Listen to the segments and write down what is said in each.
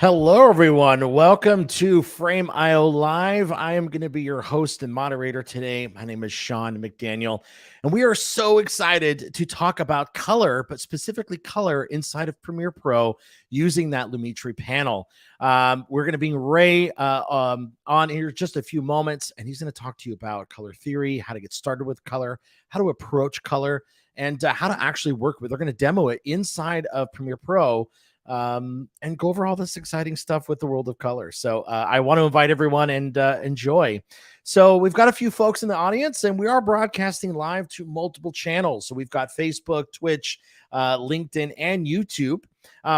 Hello, everyone. Welcome to Frame.io Live. I am going to be your host and moderator today. My name is Sean McDaniel, and we are so excited to talk about color, but specifically color inside of Premiere Pro using that Lumetri panel. We're going to bring Ray on here just a few moments, and he's going to talk to you about color theory, how to get started with color, how to approach color, and how to actually work with. They're going to demo it inside of Premiere Pro and go over all this exciting stuff with the world of color. So I want to invite everyone and enjoy. So we've got a few folks in the audience, and we are broadcasting live to multiple channels. So we've got Facebook, Twitch, LinkedIn, and YouTube.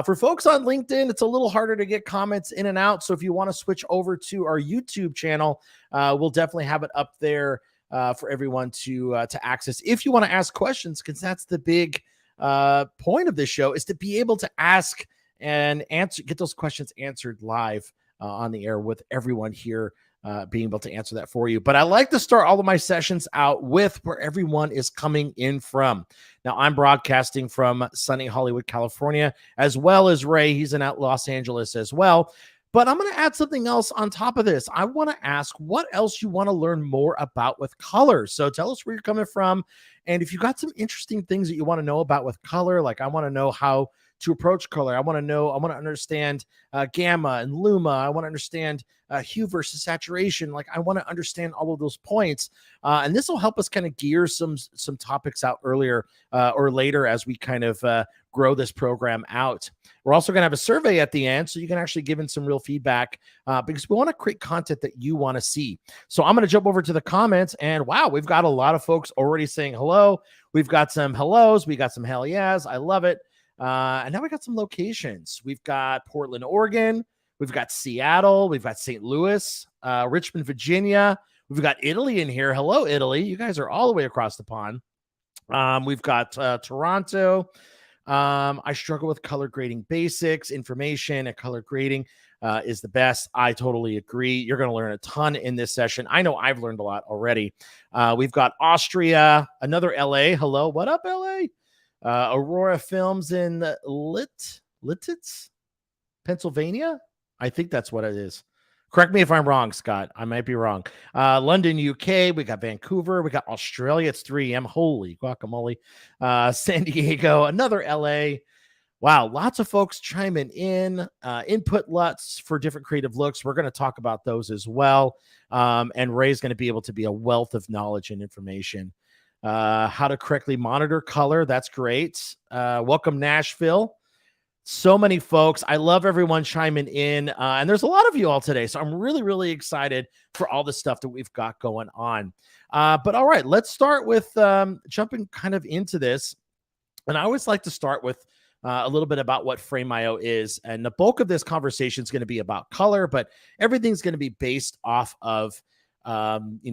For folks on LinkedIn, it's a little harder to get comments in and out. So if you want to switch over to our YouTube channel, we'll definitely have it up there for everyone to access. If you want to ask questions, because that's the big point of this show, is to be able to ask and get those questions answered live on the air with everyone here being able to answer that for you. But I like to start all of my sessions out with where everyone is coming in from. Now, I'm broadcasting from sunny Hollywood, California, as well as Ray. He's in Los Angeles as well. But I'm going to add something else on top of this. I want to ask what else you want to learn more about with color. So tell us where you're coming from. And if you've got some interesting things that you want to know about with color, like I want to know how to approach color. I want to understand gamma and luma. I want to understand hue versus saturation. Like I want to understand all of those points. And this will help us kind of gear some topics out earlier or later as we kind of grow this program out. We're also going to have a survey at the end so you can actually give in some real feedback because we want to create content that you want to see. So I'm going to jump over to the comments, and wow, we've got a lot of folks already saying hello. We've got some hellos. We got some hell yes. I love it. And now we got some locations. We've got Portland, Oregon. We've got Seattle. We've got St. Louis, Richmond, Virginia. We've got Italy in here. Hello, Italy. You guys are all the way across the pond. We've got Toronto. I struggle with color grading basics. Information and color grading is the best. I totally agree. You're going to learn a ton in this session. I know I've learned a lot already. We've got Austria, another LA. Hello. What up, LA? Aurora Films in Lititz, Pennsylvania. I think that's what it is. Correct me if I'm wrong, Scott. I might be wrong. London, UK. We got Vancouver. We got Australia. It's 3M. Holy guacamole. San Diego. Another LA. Wow. Lots of folks chiming in. Input LUTs for different creative looks. We're going to talk about those as well. And Ray's going to be able to be a wealth of knowledge and information. How to correctly monitor color. That's great. Welcome, Nashville. So many folks. I love everyone chiming in. And there's a lot of you all today. So I'm really, really excited for all the stuff that we've got going on. But all right, let's start with jumping kind of into this. And I always like to start with a little bit about what Frame.io is. And the bulk of this conversation is going to be about color, but everything's going to be based off of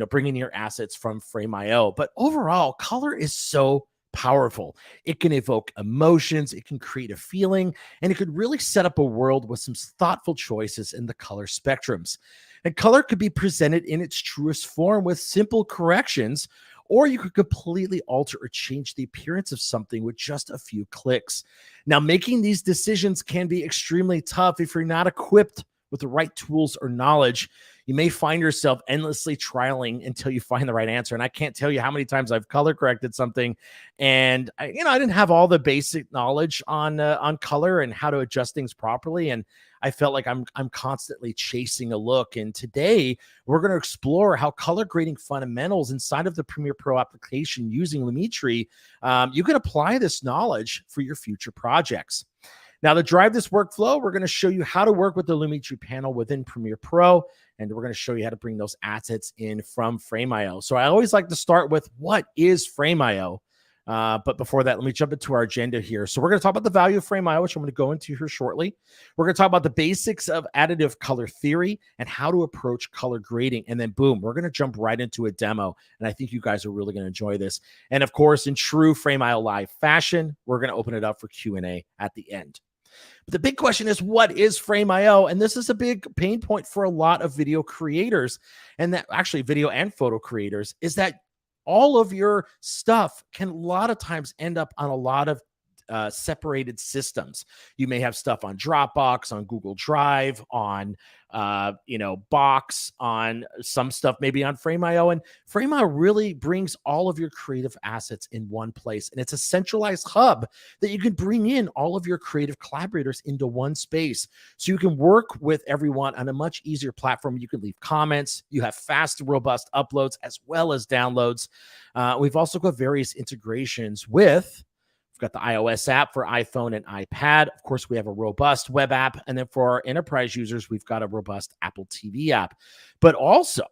bringing your assets from Frame.io. But overall, color is so powerful. It can evoke emotions, it can create a feeling, and it could really set up a world with some thoughtful choices in the color spectrums. And color could be presented in its truest form with simple corrections, or you could completely alter or change the appearance of something with just a few clicks. Now, making these decisions can be extremely tough if you're not equipped with the right tools or knowledge. You may find yourself endlessly trialing until you find the right answer. And I can't tell you how many times I've color corrected something, and I didn't have all the basic knowledge on color and how to adjust things properly. And I felt like I'm constantly chasing a look. And today we're going to explore how color grading fundamentals inside of the Premiere Pro application using Lumetri, you can apply this knowledge for your future projects. Now, to drive this workflow, we're going to show you how to work with the Lumetri panel within Premiere Pro, and we're going to show you how to bring those assets in from Frame.io. So I always like to start with what is Frame.io. But before that, let me jump into our agenda here. So we're going to talk about the value of Frame.io, which I'm going to go into here shortly. We're going to talk about the basics of additive color theory and how to approach color grading. And then boom, we're going to jump right into a demo. And I think you guys are really going to enjoy this. And of course, in true Frame.io Live fashion, we're going to open it up for Q&A at the end. But the big question is, what is Frame.io? And this is a big pain point for a lot of video creators, and that actually video and photo creators, is that all of your stuff can a lot of times end up on a lot of separated systems. You may have stuff on Dropbox, on Google Drive, on Box, on some stuff maybe on Frame.io. And Frame.io really brings all of your creative assets in one place. And it's a centralized hub that you can bring in all of your creative collaborators into one space. So you can work with everyone on a much easier platform. You can leave comments. You have fast, robust uploads as well as downloads. We've also got various integrations with, we've got the iOS app for iPhone and iPad. Of course, we have a robust web app. And then for our enterprise users, we've got a robust Apple TV app. But also,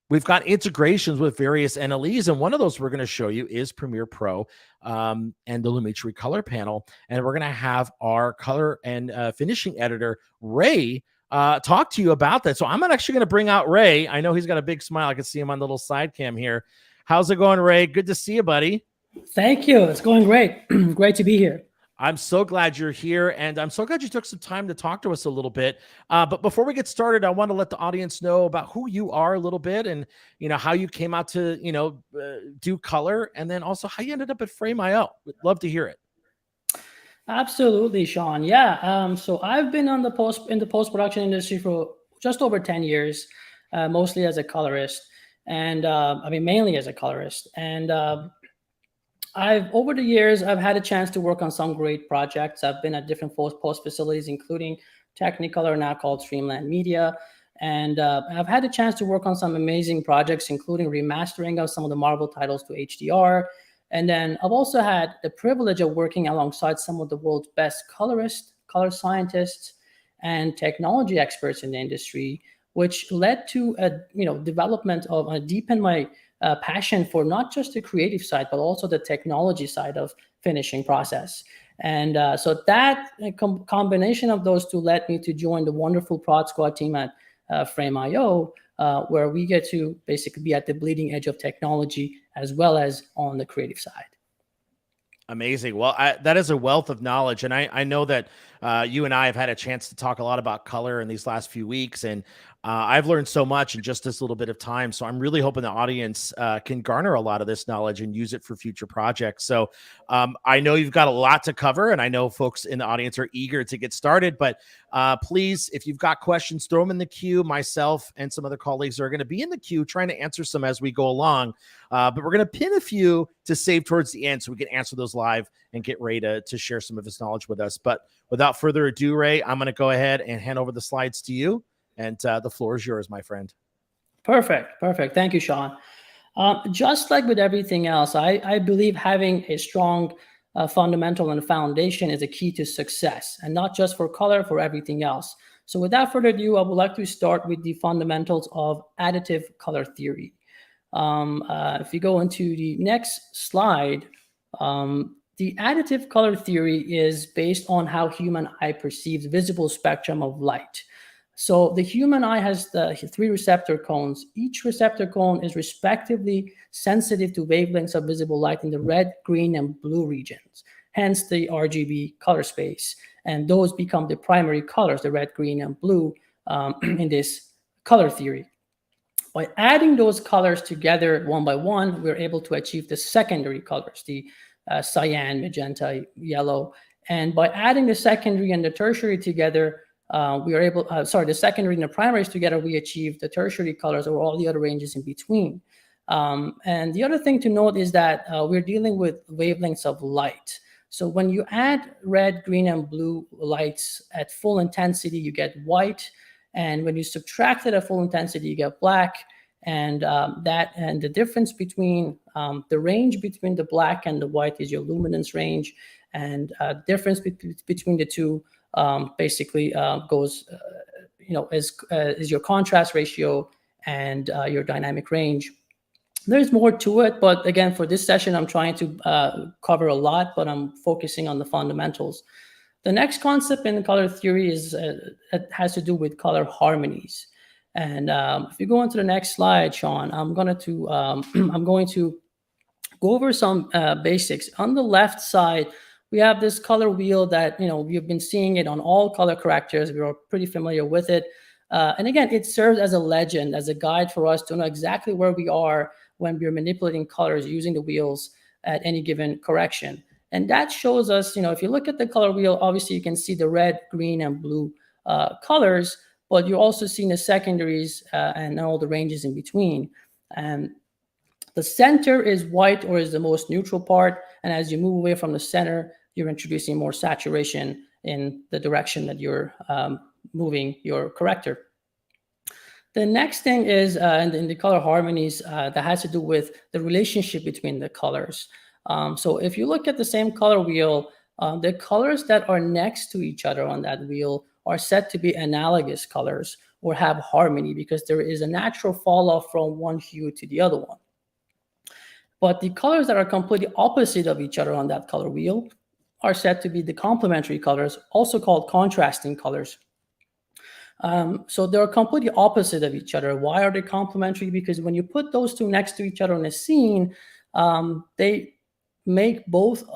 we've got integrations with various NLEs. And one of those we're going to show you is Premiere Pro and the Lumetri color panel. And we're going to have our color and finishing editor, Ray, talk to you about that. So I'm actually going to bring out Ray. I know he's got a big smile. I can see him on the little side cam here. How's it going, Ray? Good to see you, buddy. Thank you. It's going great. Great to be here. I'm so glad you're here, and I'm so glad you took some time to talk to us a little bit. But before we get started, I want to let the audience know about who you are a little bit, and how you came out to do color, and then also how you ended up at Frame.io. We'd love to hear it. Absolutely, Sean. Yeah. So I've been in the post-production industry for just over 10 years, mostly as a colorist, and mainly as a colorist. And over the years, I've had a chance to work on some great projects. I've been at different post facilities, including Technicolor, now called Streamland Media. And I've had a chance to work on some amazing projects, including remastering of some of the Marvel titles to HDR. And then I've also had the privilege of working alongside some of the world's best colorists, color scientists, and technology experts in the industry, which led to a development of deepen my passion for not just the creative side, but also the technology side of finishing process. And so that combination of those two led me to join the wonderful Prod Squad team at Frame.io, where we get to basically be at the bleeding edge of technology as well as on the creative side. Amazing. Well, that is a wealth of knowledge. And I know that you and I have had a chance to talk a lot about color in these last few weeks. And I've learned so much in just this little bit of time. So I'm really hoping the audience can garner a lot of this knowledge and use it for future projects. So I know you've got a lot to cover, and I know folks in the audience are eager to get started. But please, if you've got questions, throw them in the queue. Myself and some other colleagues are going to be in the queue trying to answer some as we go along. But we're going to pin a few to save towards the end so we can answer those live and get Ray to share some of his knowledge with us. But without further ado, Ray, I'm going to go ahead and hand over the slides to you. And the floor is yours, my friend. Perfect. Thank you, Sean. Just like with everything else, I believe having a strong fundamental and foundation is a key to success, and not just for color, for everything else. So without further ado, I would like to start with the fundamentals of additive color theory. If you go into the next slide, the additive color theory is based on how human eye perceives visible spectrum of light. So the human eye has the 3 receptor cones. Each receptor cone is respectively sensitive to wavelengths of visible light in the red, green, and blue regions, hence the RGB color space. And those become the primary colors, the red, green, and blue in this color theory. By adding those colors together one by one, we're able to achieve the secondary colors, the cyan, magenta, yellow. And by adding the secondary and the tertiary together, we are able, the secondary and the primaries together, we achieve the tertiary colors or all the other ranges in between. And the other thing to note is that we're dealing with wavelengths of light. So when you add red, green, and blue lights at full intensity, you get white. And when you subtract it at full intensity, you get black. And the difference between the range between the black and the white is your luminance range. And difference between the two basically goes, is your contrast ratio and your dynamic range. There's more to it, but again, for this session, I'm trying to cover a lot, but I'm focusing on the fundamentals. The next concept in color theory it has to do with color harmonies. And if you go into the next slide, Sean, I'm going to go over some basics. On the left side, we have this color wheel that, you've been seeing it on all color correctors. We're pretty familiar with it. And again, it serves as a legend, as a guide for us to know exactly where we are when we're manipulating colors using the wheels at any given correction. And that shows us, if you look at the color wheel, obviously you can see the red, green, and blue colors, but you're also seeing the secondaries and all the ranges in between. And the center is white, or is the most neutral part. And as you move away from the center, you're introducing more saturation in the direction that you're moving your corrector. The next thing is in the color harmonies that has to do with the relationship between the colors. So if you look at the same color wheel, the colors that are next to each other on that wheel are said to be analogous colors or have harmony, because there is a natural fall off from one hue to the other one. But the colors that are completely opposite of each other on that color wheel are said to be the complementary colors, also called contrasting colors. So they're completely opposite of each other. Why are they complementary? Because when you put those two next to each other in a scene, they make both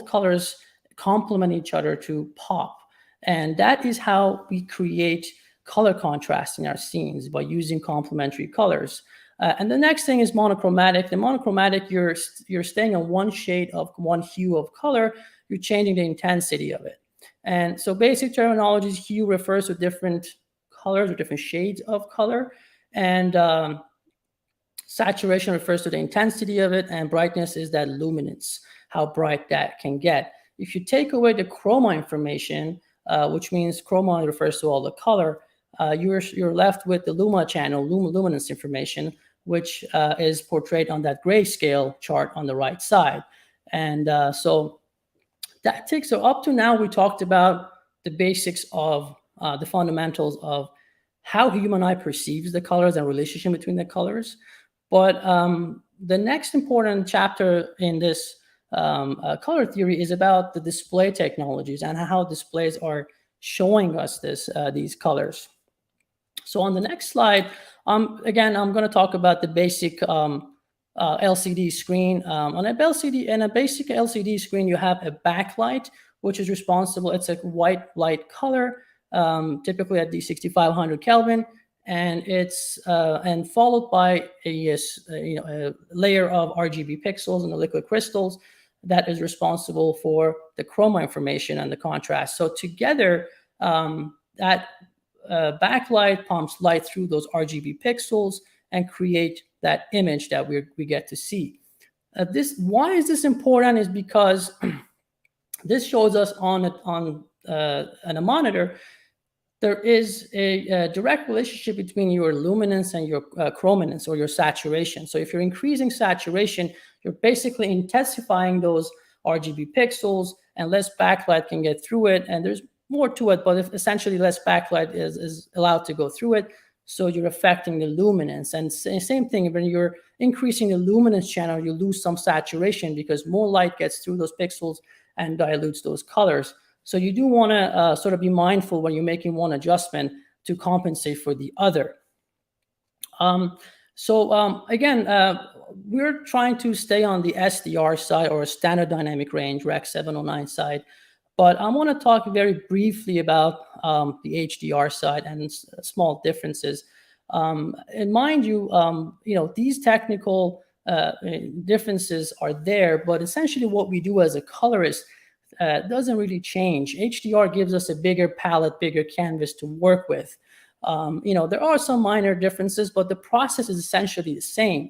colors complement each other to pop. And that is how we create color contrast in our scenes, by using complementary colors. And the next thing is monochromatic. The monochromatic, you're staying on one shade of one hue of color, you're changing the intensity of it. And so basic terminologies, hue refers to different colors or different shades of color. And saturation refers to the intensity of it. And brightness is that luminance, how bright that can get. If you take away the chroma information, which means chroma refers to all the color, you're left with the luma channel, luminance information, which is portrayed on that grayscale chart on the right side. And so that takes, so up to now, we talked about the basics of the fundamentals of how human eye perceives the colors and relationship between the colors. But the next important chapter in this color theory is about the display technologies and how displays are showing us these colors. So on the next slide, again, I'm going to talk about the basic LCD screen. On a basic LCD screen, you have a backlight, which is responsible. It's a white light color, typically at the 6500 Kelvin, and it's and followed by a layer of RGB pixels and the liquid crystals that is responsible for the chroma information and the contrast. So together, that backlight pumps light through those RGB pixels and create that image that we get to see. Why is this important? Is because this shows us on a monitor, there is a direct relationship between your luminance and your chrominance, or your saturation. So if you're increasing saturation, you're basically intensifying those RGB pixels, and less backlight can get through it. And there's more to it, but essentially less backlight is allowed to go through it. So you're affecting the luminance. And same thing, when you're increasing the luminance channel, you lose some saturation because more light gets through those pixels and dilutes those colors. So you do want to sort of be mindful when you're making one adjustment to compensate for the other. Again, we're trying to stay on the SDR side, or a standard dynamic range, Rec. 709 side. But I want to talk very briefly about the HDR side and small differences. And mind you, these technical differences are there, but essentially what we do as a colorist doesn't really change. HDR gives us a bigger palette, bigger canvas to work with. There are some minor differences, but the process is essentially the same.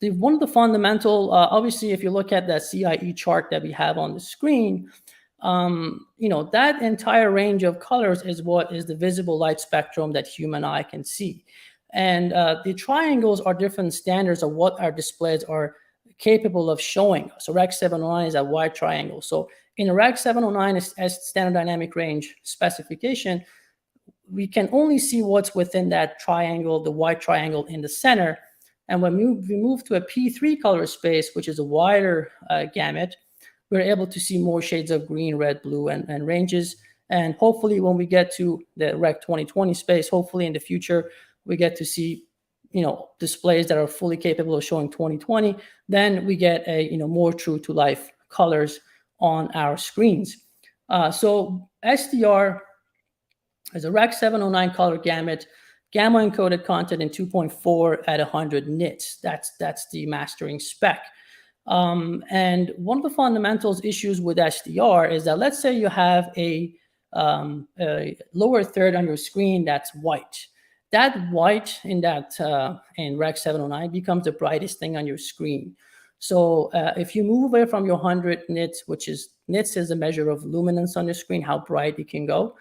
One of the fundamental, obviously, if you look at that CIE chart that we have on the screen, that entire range of colors is what is the visible light spectrum that human eye can see. And the triangles are different standards of what our displays are capable of showing. So Rec. 709 is a wide triangle. So in a Rec. 709 as standard dynamic range specification, we can only see what's within that triangle, the white triangle in the center. And when we move to a P3 color space, which is a wider gamut, we're able to see more shades of green, red, blue, and ranges. And hopefully when we get to the Rec. 2020 space, hopefully in the future, we get to see displays that are fully capable of showing 2020. Then we get a more true to life colors on our screens. So SDR is a Rec. 709 color gamut, gamma encoded content in 2.4 at 100 nits. That's the mastering spec. And one of the fundamentals issues with SDR is that, let's say you have a lower third on your screen that's white. That white in Rec 709 becomes the brightest thing on your screen. So if you move away from your 100 nits, which is nits is a measure of luminance on your screen, how bright it can go.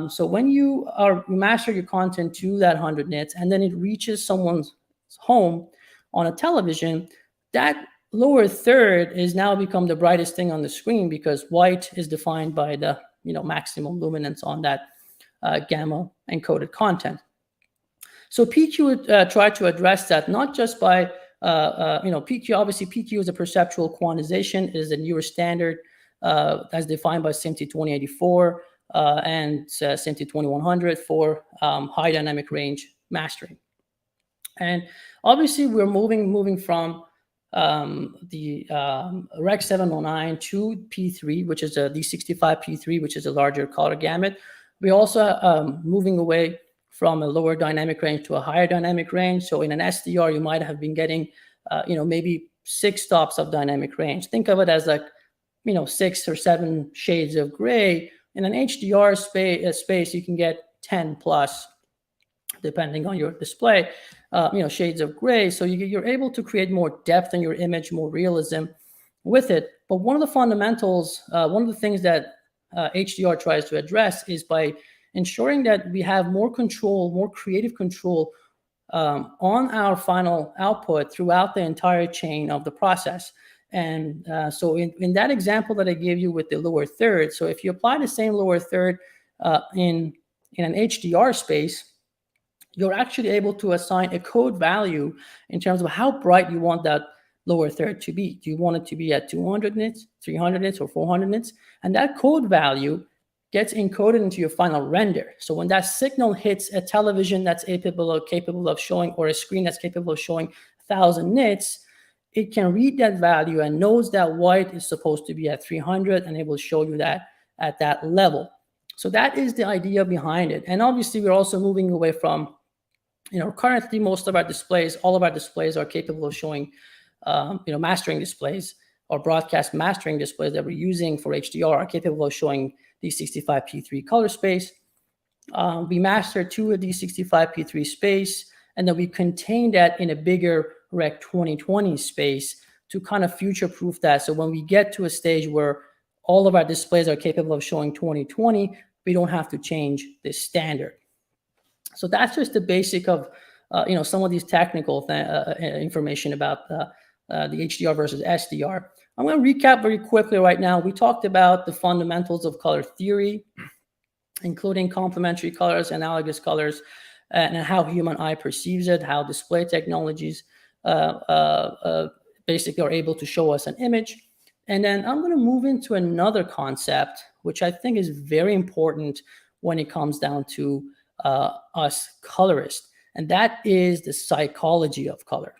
So when you master your content to that 100 nits and then it reaches someone's home on a television, that lower third is now become the brightest thing on the screen, because white is defined by the maximum luminance on that gamma encoded content. So PQ would try to address that, not just by PQ. Obviously, PQ is a perceptual quantization. It is a newer standard as defined by SMPTE 2084 and SMPTE 2100 for high dynamic range mastering. And obviously, we're moving from the Rec 709 to P3, which is a D65 P3, which is a larger color gamut. We also moving away from a lower dynamic range to a higher dynamic range. So in an SDR, you might have been getting, maybe 6 stops of dynamic range. Think of it as like, 6 or 7 shades of gray. In an HDR space, you can get 10 plus, depending on your display, shades of gray. So you're able to create more depth in your image, more realism with it. But one of the fundamentals, one of the things that HDR tries to address is by ensuring that we have more control, more creative control on our final output throughout the entire chain of the process. And so in that example that I gave you with the lower third, so if you apply the same lower third in an HDR space, you're actually able to assign a code value in terms of how bright you want that lower third to be. Do you want it to be at 200 nits, 300 nits, or 400 nits? And that code value gets encoded into your final render. So when that signal hits a television that's capable of showing, or a screen that's capable of showing 1,000 nits, it can read that value and knows that white is supposed to be at 300, and it will show you that at that level. So that is the idea behind it. And obviously, we're also moving away from, currently most of our displays, all of our displays are capable of showing, mastering displays or broadcast mastering displays that we're using for HDR are capable of showing D65 P3 color space. We master to a D65 P3 space, and then we contain that in a bigger Rec 2020 space to kind of future-proof that. So when we get to a stage where all of our displays are capable of showing 2020, we don't have to change this standard. So that's just the basic of some of these technical information about the HDR versus SDR. I'm going to recap very quickly right now. We talked about the fundamentals of color theory, including complementary colors, analogous colors, and how human eye perceives it, how display technologies basically are able to show us an image. And then I'm going to move into another concept, which I think is very important when it comes down to us colorists, and that is the psychology of color.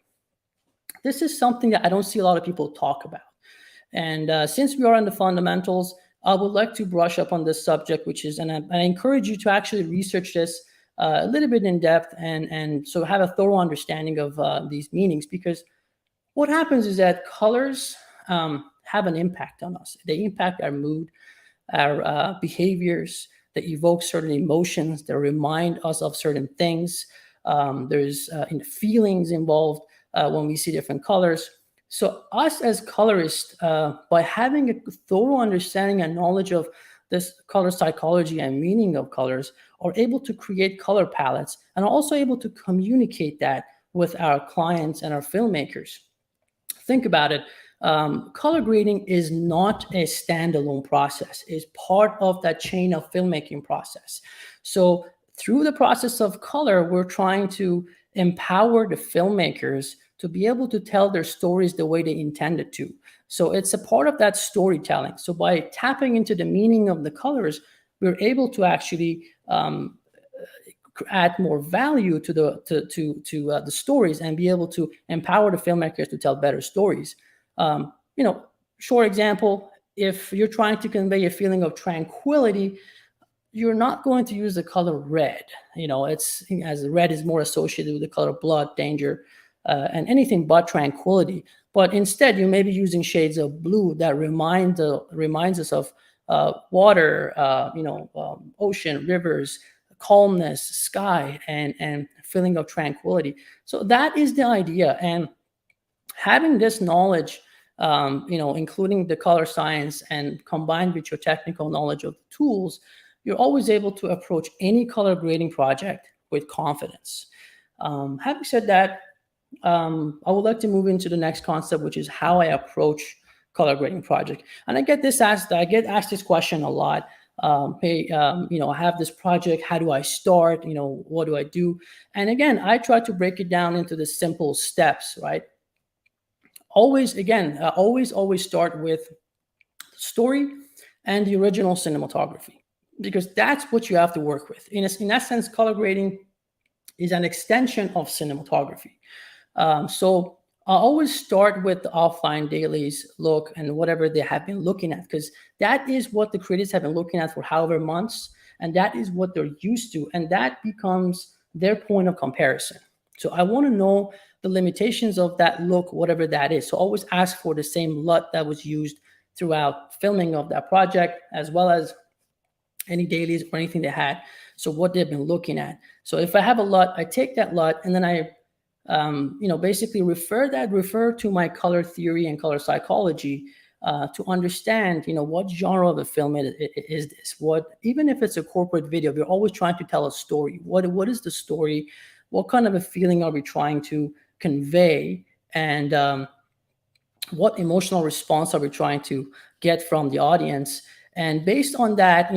This is something that I don't see a lot of people talk about. And since we are on the fundamentals, I would like to brush up on this subject, which is, and I encourage you to actually research this a little bit in depth and so have a thorough understanding of these meanings, because what happens is that colors have an impact on us. They impact our mood, our behaviors, that evoke certain emotions, that remind us of certain things. There's feelings involved when we see different colors. So us as colorists, by having a thorough understanding and knowledge of this color psychology and meaning of colors, are able to create color palettes and also able to communicate that with our clients and our filmmakers. Think about it. Color grading is not a standalone process. It's part of that chain of filmmaking process. So through the process of color, we're trying to empower the filmmakers to be able to tell their stories the way they intended to. So it's a part of that storytelling. So by tapping into the meaning of the colors, we're able to actually add more value to the stories and be able to empower the filmmakers to tell better stories. Short example, if you're trying to convey a feeling of tranquility, you're not going to use the color red. As red is more associated with the color blood, danger, and anything but tranquility. but instead you may be using shades of blue that reminds us of water, ocean, rivers, calmness, sky, and feeling of tranquility. So that is the idea. And having this knowledge, including the color science and combined with your technical knowledge of the tools, you're always able to approach any color grading project with confidence. Having said that, I would like to move into the next concept, which is how I approach color grading project. And I get asked this question a lot. Hey, I have this project. How do I start? What do I do? And again, I try to break it down into the simple steps, right? Always start with story and the original cinematography, because that's what you have to work with. In essence, color grading is an extension of cinematography. So I always start with the offline dailies look and whatever they have been looking at, because that is what the critics have been looking at for however months, and that is what they're used to, and that becomes their point of comparison. So I want to know the limitations of that look, whatever that is. So always ask for the same LUT that was used throughout filming of that project, as well as any dailies or anything they had. So what they've been looking at. So if I have a LUT, I take that LUT and then I basically refer to my color theory and color psychology to understand, what genre of a film is this? Even if it's a corporate video, we're always trying to tell a story. What is the story? What kind of a feeling are we trying to convey? And what emotional response are we trying to get from the audience? And based on that,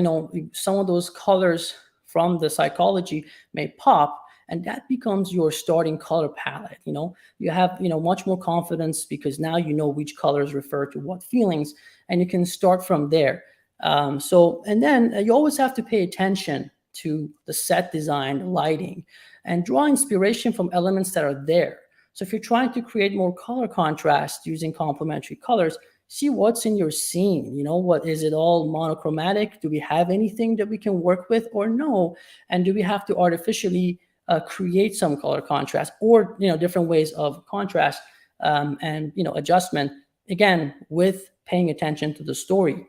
some of those colors from the psychology may pop, and that becomes your starting color palette. You have much more confidence because now you know which colors refer to what feelings, and you can start from there. And then you always have to pay attention to the set design, lighting, and draw inspiration from elements that are there. So if you're trying to create more color contrast using complementary colors, see what's in your scene. What is it, all monochromatic? Do we have anything that we can work with or no? And do we have to artificially create some color contrast or different ways of contrast and adjustment, again, with paying attention to the story?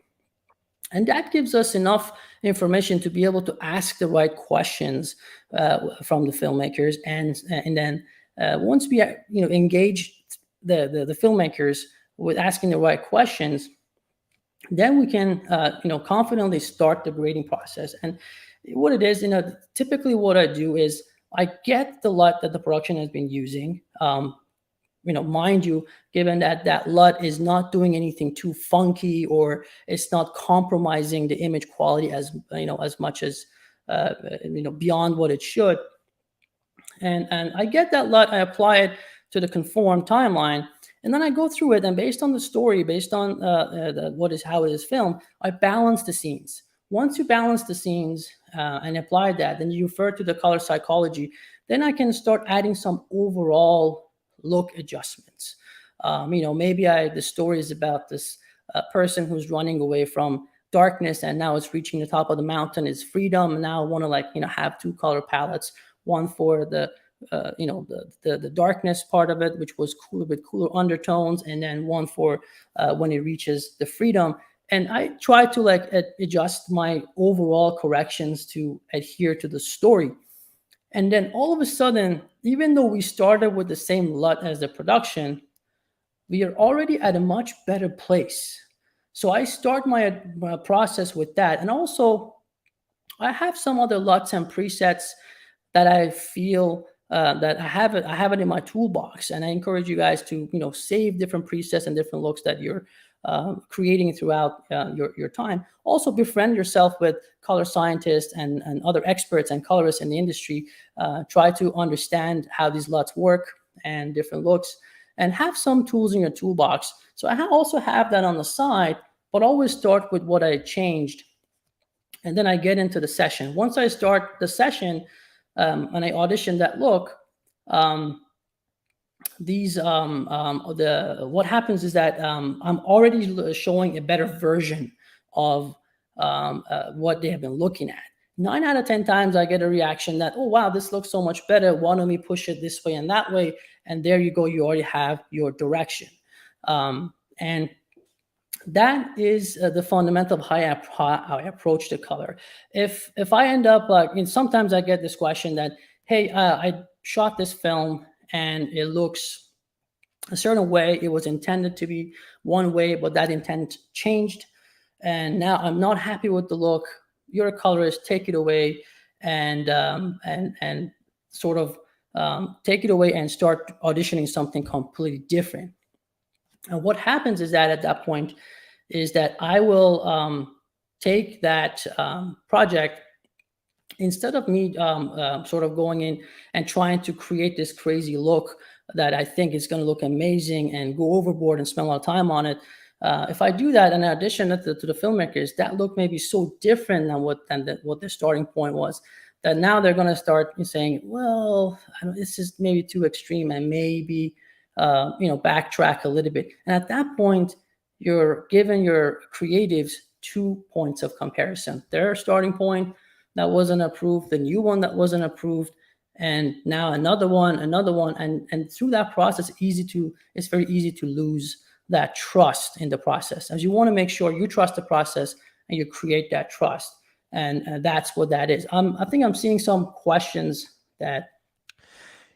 And that gives us enough information to be able to ask the right questions from the filmmakers, and then once we engage the filmmakers with asking the right questions, then we can confidently start the grading process. And what it is, typically what I do is I get the LUT that the production has been using. Mind you, given that LUT is not doing anything too funky, or it's not compromising the image quality as much as beyond what it should. And I get that LUT, I apply it to the conform timeline, and then I go through it, and based on the story, based on how it is filmed, I balance the scenes. Once you balance the scenes and apply that, then you refer to the color psychology. Then I can start adding some overall look adjustments. Maybe the story is about this person who's running away from darkness, and now it's reaching the top of the mountain, is freedom. And now I want to have two color palettes, one for the darkness part of it, which was cooler with cooler undertones, and then one for when it reaches the freedom. And I try to adjust my overall corrections to adhere to the story. And then all of a sudden, even though we started with the same LUT as the production, we are already at a much better place. So I start my process with that. And also, I have some other LUTs and presets that I feel that I have it in my toolbox. And I encourage you guys to save different presets and different looks that you're creating throughout your time. Also, befriend yourself with color scientists and other experts and colorists in the industry. Try to understand how these LUTs work and different looks, and have some tools in your toolbox. So I also have that on the side, but always start with what I changed, and then I get into the session. Once I start the session and I audition that look, what happens is that I'm already showing a better version of what they have been looking at. 9 out of 10 times I get a reaction that, oh, wow, this looks so much better. Why don't we push it this way and that way? And there you go. You already have your direction. And that is the fundamental of how I approach the color. If I end up sometimes I get this question that, hey, I shot this film and it looks a certain way. It was intended to be one way, but that intent changed, and now I'm not happy with the look. You're a colorist, take it away, and sort of take it away and start auditioning something completely different. And what happens is that at that point is that I will take that project, instead of me sort of going in and trying to create this crazy look that I think is going to look amazing and go overboard and spend a lot of time on it. If I do that and I audition it to the filmmakers, that look may be so different than what their starting point was, that now they're going to start saying, well, this is maybe too extreme, and maybe backtrack a little bit. And at that point, you're giving your creatives 2 points of comparison: their starting point that wasn't approved, the new one that wasn't approved, and now another one, and through that process, it's very easy to lose that trust in the process, as you want to make sure you trust the process and you create that trust. And that's what that is. I think I'm seeing some questions that.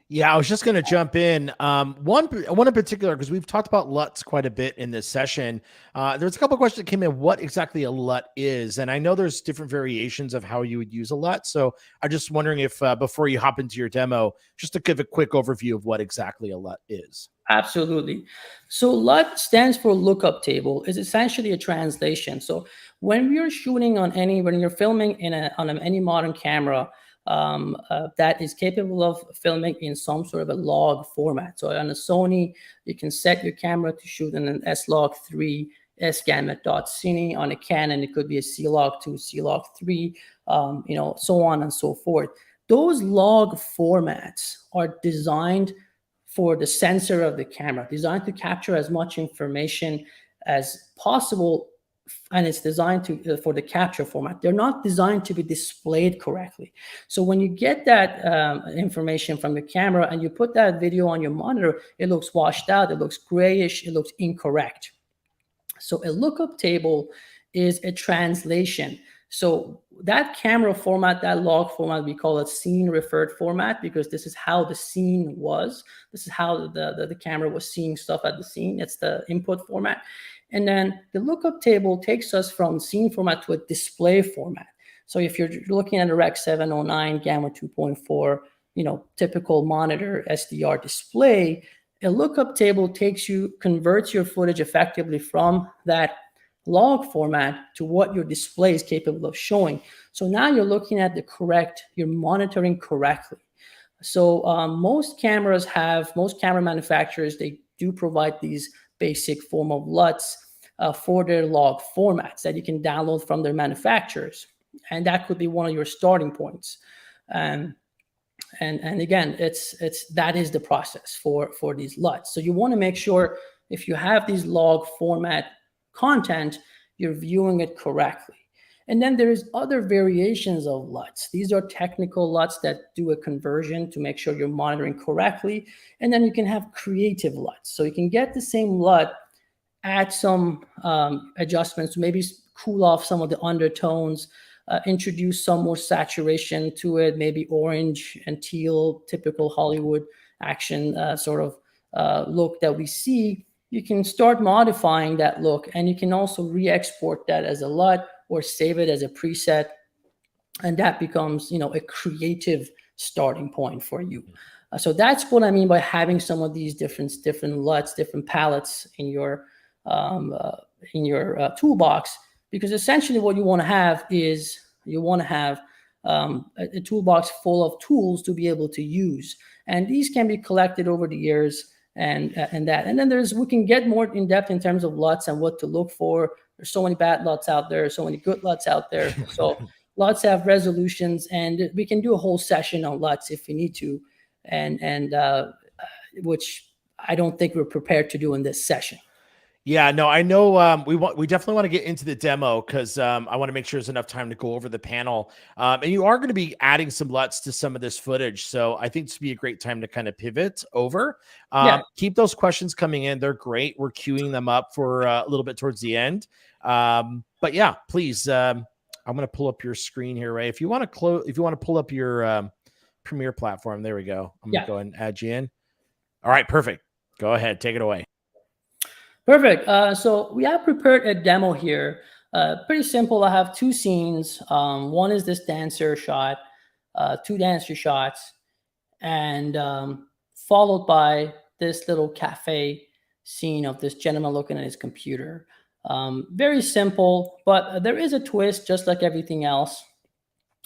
Yeah, I was just going to jump in. One in particular, because we've talked about LUTs quite a bit in this session. There's a couple of questions that came in, what exactly a LUT is. And I know there's different variations of how you would use a LUT. So I'm just wondering if before you hop into your demo, just to give a quick overview of what exactly a LUT is. Absolutely. So LUT stands for lookup table. It's essentially a translation. So when you're shooting when you're filming on any modern camera, that is capable of filming in some sort of a log format. So on a Sony, you can set your camera to shoot in an S-Log3, sgamut.cine. On a Canon, it could be a C-Log2, C-Log3, so on and so forth. Those log formats are designed for the sensor of the camera, designed to capture as much information as possible, and it's designed for the capture format. They're not designed to be displayed correctly. So when you get that information from the camera and you put that video on your monitor, it looks washed out, it looks grayish, it looks incorrect. So a lookup table is a translation. So that camera format, that log format, we call it scene referred format, because this is how the scene was. This is how the camera was seeing stuff at the scene. It's the input format. And then the lookup table takes us from scene format to a display format. So if you're looking at a Rec 709 Gamma 2.4, typical monitor SDR display, a lookup table converts your footage effectively from that log format to what your display is capable of showing. So now you're looking at you're monitoring correctly. So most camera manufacturers, they do provide these basic form of LUTs for their log formats that you can download from their manufacturers. And that could be one of your starting points. And again, that is the process for these LUTs. So you want to make sure if you have these log format content, you're viewing it correctly. And then there's other variations of LUTs. These are technical LUTs that do a conversion to make sure you're monitoring correctly. And then you can have creative LUTs. So you can get the same LUT, add some adjustments, maybe cool off some of the undertones, introduce some more saturation to it, maybe orange and teal, typical Hollywood action sort of look that we see. You can start modifying that look, and you can also re-export that as a LUT or save it as a preset, and that becomes a creative starting point for you. So that's what I mean by having some of these different LUTs, different palettes in your toolbox, because essentially what you want to have is a toolbox full of tools to be able to use, and these can be collected over the years. And then we can get more in depth in terms of LUTs and what to look for. There's so many bad LUTs out there, so many good LUTs out there. So LUTs have resolutions, and we can do a whole session on LUTs if we need to, and which I don't think we're prepared to do in this session. Yeah, no, I know. We definitely want to get into the demo because I want to make sure there's enough time to go over the panel. And you are going to be adding some LUTs to some of this footage, so I think this would be a great time to kind of pivot over. Yeah. Keep those questions coming in; they're great. We're queuing them up for a little bit towards the end. But yeah, please. I'm going to pull up your screen here, Ray. If you want to pull up your Premiere platform, there we go. I'm going to go ahead and add you in. All right, perfect. Go ahead, take it away. Perfect. So we have prepared a demo here. Pretty simple. I have two scenes. One is this dancer shot, two dancer shots, and followed by this little cafe scene of this gentleman looking at his computer. Very simple, but there is a twist, just like everything else.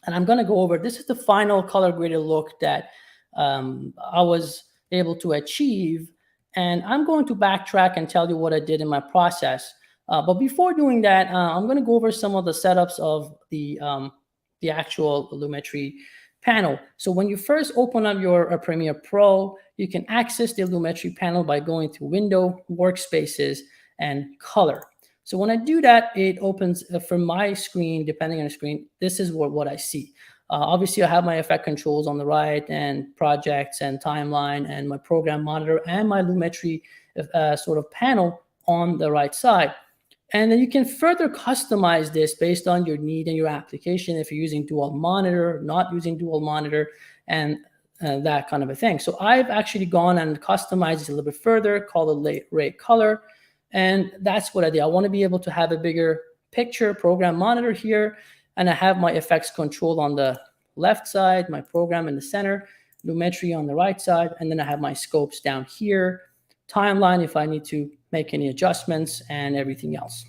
And I'm going to go over, this is the final color graded look that I was able to achieve. And I'm going to backtrack and tell you what I did in my process. But before doing that, I'm going to go over some of the setups of the actual Lumetri panel. So when you first open up your Premiere Pro, you can access the Lumetri panel by going to Window, Workspaces, and Color. So when I do that, it opens from my screen, depending on the screen, this is what I see. Obviously, I have my effect controls on the right and projects and timeline and my program monitor and my Lumetri sort of panel on the right side. And then you can further customize this based on your need and your application. If you're using dual monitor, not using dual monitor, and that kind of a thing. So I've actually gone and customized it a little bit further, called it Ray Color. And that's what I did. I want to be able to have a bigger picture program monitor here. And I have my effects control on the left side, my program in the center, Lumetri on the right side. And then I have my scopes down here, timeline if I need to make any adjustments, and everything else.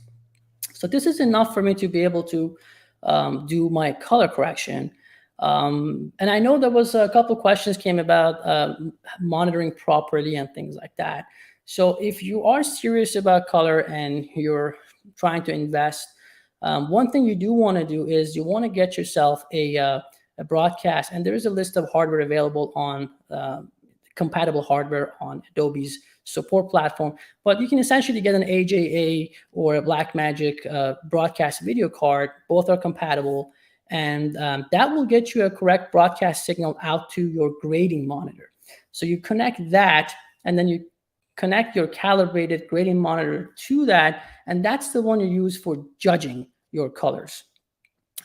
So this is enough for me to be able to do my color correction. And I know there was a couple of questions came about monitoring properly and things like that. So if you are serious about color and you're trying to invest, one thing you do want to do is you want to get yourself a broadcast. And there is a list of hardware available on compatible hardware on Adobe's support platform. But you can essentially get an AJA or a Blackmagic broadcast video card. Both are compatible. And that will get you a correct broadcast signal out to your grading monitor. So you connect that, and then you connect your calibrated grading monitor to that, and that's the one you use for judging your colors.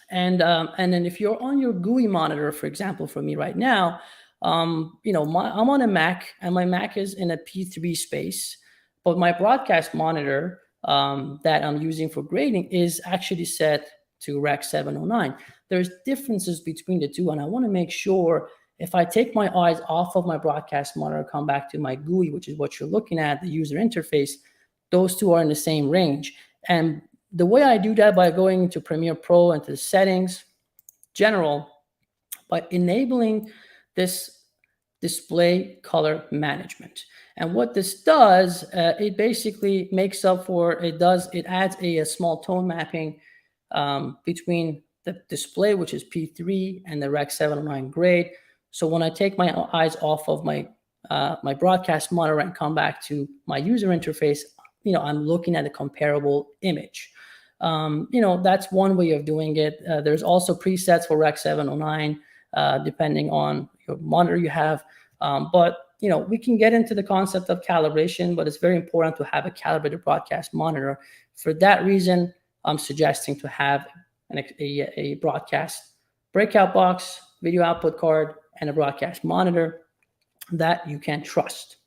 And then if you're on your GUI monitor, for example, for me right now, I'm on a Mac, and my Mac is in a P3 space, but my broadcast monitor that I'm using for grading is actually set to Rec 709. There's differences between the two, and I want to make sure if I take my eyes off of my broadcast monitor, come back to my GUI, which is what you're looking at, the user interface, those two are in the same range. And the way I do that by going into Premiere Pro and to the settings, general, by enabling this display color management. And what this does, it basically makes up for, it adds a small tone mapping between the display, which is P3, and the Rec 709 grade. So when I take my eyes off of my my broadcast monitor and come back to my user interface, I'm looking at a comparable image. That's one way of doing it. There's also presets for Rec 709, depending on your monitor you have. But we can get into the concept of calibration, but it's very important to have a calibrated broadcast monitor. For that reason, I'm suggesting to have a broadcast breakout box, video output card, and a broadcast monitor that you can trust.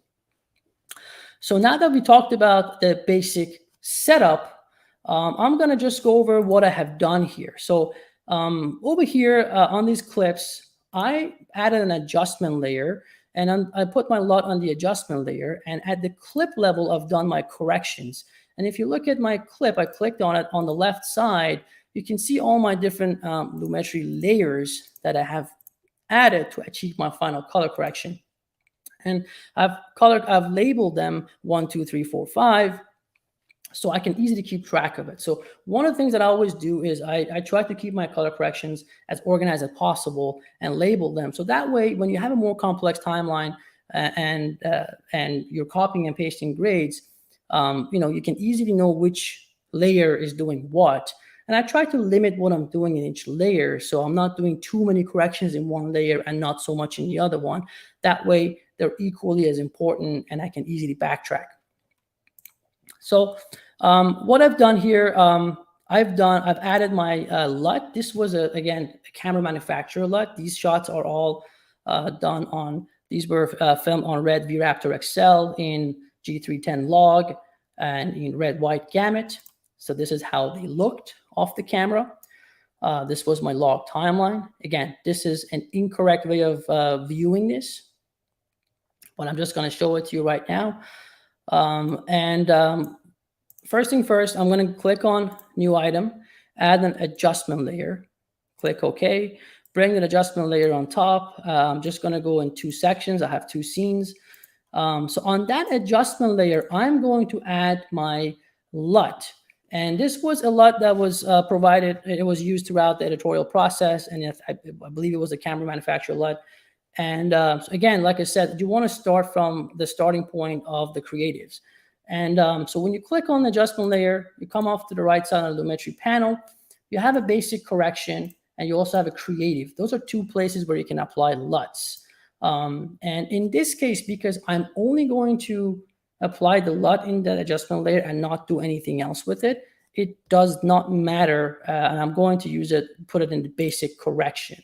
So now that we talked about the basic setup, I'm going to just go over what I have done here. So over here on these clips, I added an adjustment layer, and I put my LUT on the adjustment layer. And at the clip level, I've done my corrections. And if you look at my clip, I clicked on it on the left side, you can see all my different Lumetri layers that I have added to achieve my final color correction. And I've labeled them 1, 2, 3, 4, 5, so I can easily keep track of it. So one of the things that I always do is I try to keep my color corrections as organized as possible and label them. So that way, when you have a more complex timeline and you're copying and pasting grades, you can easily know which layer is doing what. And I try to limit what I'm doing in each layer, so I'm not doing too many corrections in one layer and not so much in the other one. That way, they're equally as important, and I can easily backtrack. So what I've done here, I've added my LUT. This was again a camera manufacturer LUT. These shots are all done on. These were filmed on red VRaptor XL in G310 log and in red white gamut. So this is how they looked off the camera. This was my log timeline. Again, this is an incorrect way of viewing this, but I'm just going to show it to you right now. First thing first, I'm going to click on new item, add an adjustment layer, click OK, bring an adjustment layer on top. I'm just going to go in 2 sections. I have 2 scenes. So on that adjustment layer, I'm going to add my LUT. And this was a LUT that was provided. It was used throughout the editorial process. And I believe it was a camera manufacturer LUT. And so again, like I said, you want to start from the starting point of the creatives. And so when you click on the adjustment layer, you come off to the right side of the Lumetri panel, you have a basic correction, and you also have a creative. Those are 2 places where you can apply LUTs. And in this case, because I'm only going to apply the LUT in that adjustment layer and not do anything else with it, it does not matter. And I'm going to use it, put it in the basic correction.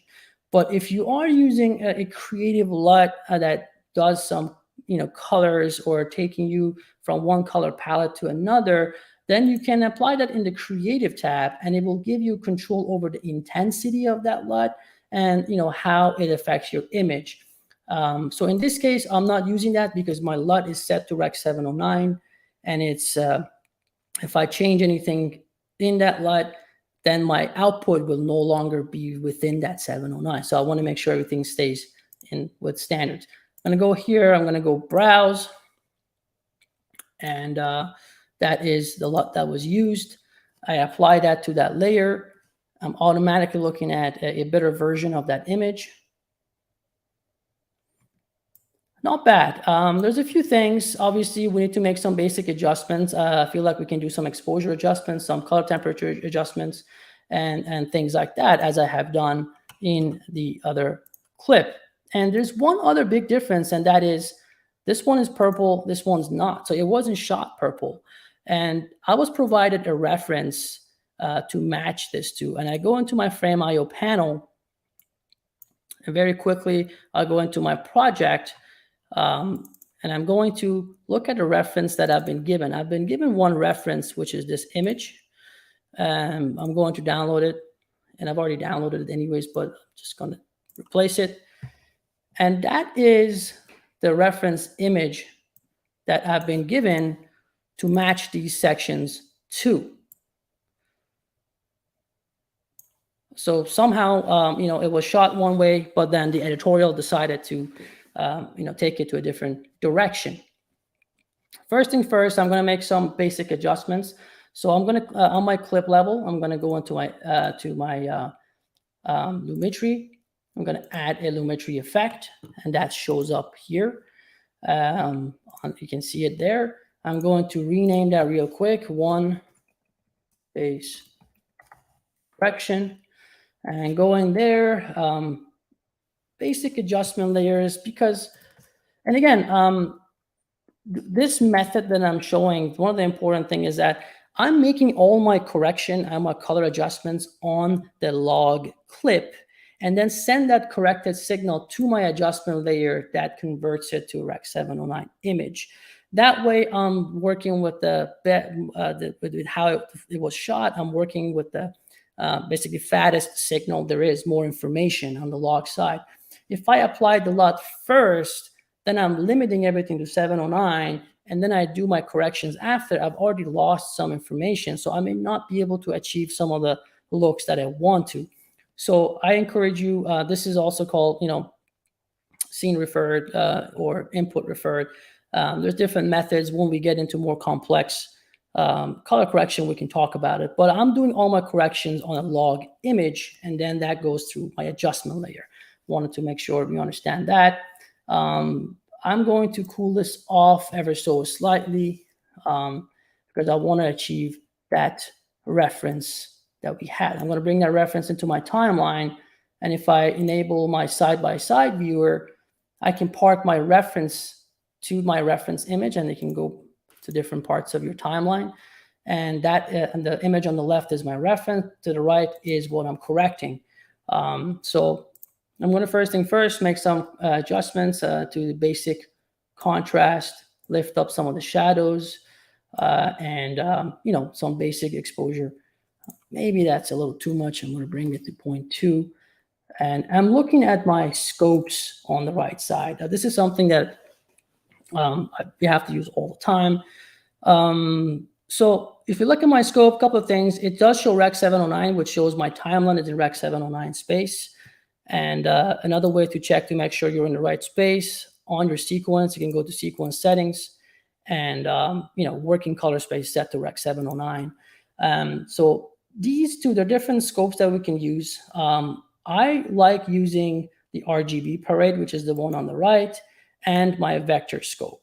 But if you are using a creative LUT that does some colors or taking you from one color palette to another, then you can apply that in the creative tab, and it will give you control over the intensity of that LUT and how it affects your image. So in this case, I'm not using that because my LUT is set to Rec. 709, and it's if I change anything in that LUT, then my output will no longer be within that 709. So I want to make sure everything stays in with standards. I'm going to go here. I'm going to go browse. And that is the LUT that was used. I apply that to that layer. I'm automatically looking at a better version of that image. Not bad. There's a few things. Obviously, we need to make some basic adjustments. I feel like we can do some exposure adjustments, some color temperature adjustments, and things like that, as I have done in the other clip. And there's one other big difference, and that is this one is purple, this one's not. So it wasn't shot purple. And I was provided a reference to match this to. And I go into my Frame.io panel, and very quickly, I'll go into my project. And I'm going to look at a reference that I've been given. I've been given one reference, which is this image. I'm going to download it, and I've already downloaded it anyways, but I'm just going to replace it. And that is the reference image that I've been given to match these sections to. So somehow, it was shot one way, but then the editorial decided to take it to a different direction. First thing first, I'm going to make some basic adjustments. So I'm going to, on my clip level, I'm going to go into my Lumetri. I'm going to add a Lumetri effect, and that shows up here. You can see it there. I'm going to rename that real quick. One base correction, and go in there. Basic adjustment layers, because, and again, this method that I'm showing, one of the important things is that I'm making all my correction and my color adjustments on the log clip, and then send that corrected signal to my adjustment layer that converts it to Rec. 709 image. That way, I'm working with with how it was shot. I'm working with the basically fattest signal there is, more information on the log side. If I apply the LUT first, then I'm limiting everything to 709, and then I do my corrections after. I've already lost some information, so I may not be able to achieve some of the looks that I want to. So I encourage you, this is also called, scene referred or input referred. There's different methods. When we get into more complex color correction, we can talk about it. But I'm doing all my corrections on a log image, and then that goes through my adjustment layer. Wanted to make sure we understand that. I'm going to cool this off ever so slightly. because I want to achieve that reference that we had. I'm going to bring that reference into my timeline. And if I enable my side-by-side viewer, I can park my reference to my reference image, and it can go to different parts of your timeline. And that and the image on the left is my reference. To the right is what I'm correcting. So I'm going to first thing first make some adjustments to the basic contrast, lift up some of the shadows, and some basic exposure. Maybe that's a little too much. I'm going to bring it to 0.2. And I'm looking at my scopes on the right side. Now, this is something that you have to use all the time. So if you look at my scope, a couple of things. It does show Rec 709, which shows my timeline is in Rec 709 space. And another way to check to make sure you're in the right space on your sequence, you can go to sequence settings and working color space set to Rec 709. So these two, they're different scopes that we can use. I like using the RGB parade, which is the one on the right, and my vector scope.